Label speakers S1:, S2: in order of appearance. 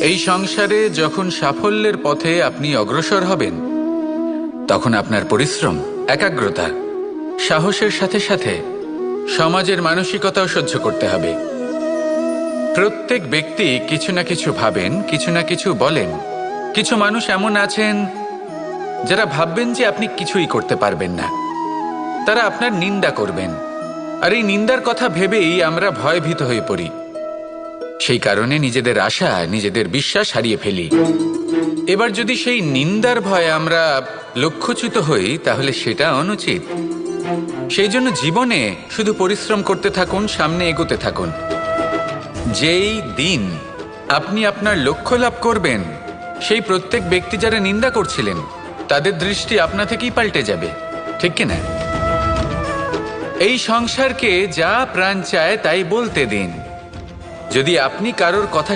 S1: এই সংসারে যখন সাফল্যের পথে আপনি অগ্রসর হবেন, তখন আপনার পরিশ্রম, একাগ্রতা, সাহসের সাথে সাথে সমাজের মানসিকতাও সহ্য করতে হবে। প্রত্যেক ব্যক্তি কিছু না কিছু ভাবেন, কিছু না কিছু বলেন। কিছু মানুষ এমন আছেন যারা ভাববেন যে আপনি কিছুই করতে পারবেন না। তারা আপনার নিন্দা করবেন, আর এই নিন্দার কথা ভেবেই আমরা ভয়ভীত হয়ে পড়ি। সেই কারণে নিজেদের আশা, নিজেদের বিশ্বাস হারিয়ে ফেলি। এবার যদি সেই নিন্দার ভয়ে আমরা লক্ষ্যচ্যুত হই, তাহলে সেটা অনুচিত। সেই জন্য জীবনে শুধু পরিশ্রম করতে থাকুন, সামনে এগোতে থাকুন। যেই দিন আপনি আপনার লক্ষ্য লাভ করবেন, সেই প্রত্যেক ব্যক্তি যারা নিন্দা করছিলেন তাদের দৃষ্টি আপনা থেকেই পাল্টে যাবে, ঠিক কিনা? এই সংসারকে যা প্রাণ চায় তাই বলতে দিন। যদি আপনি কারোর কথা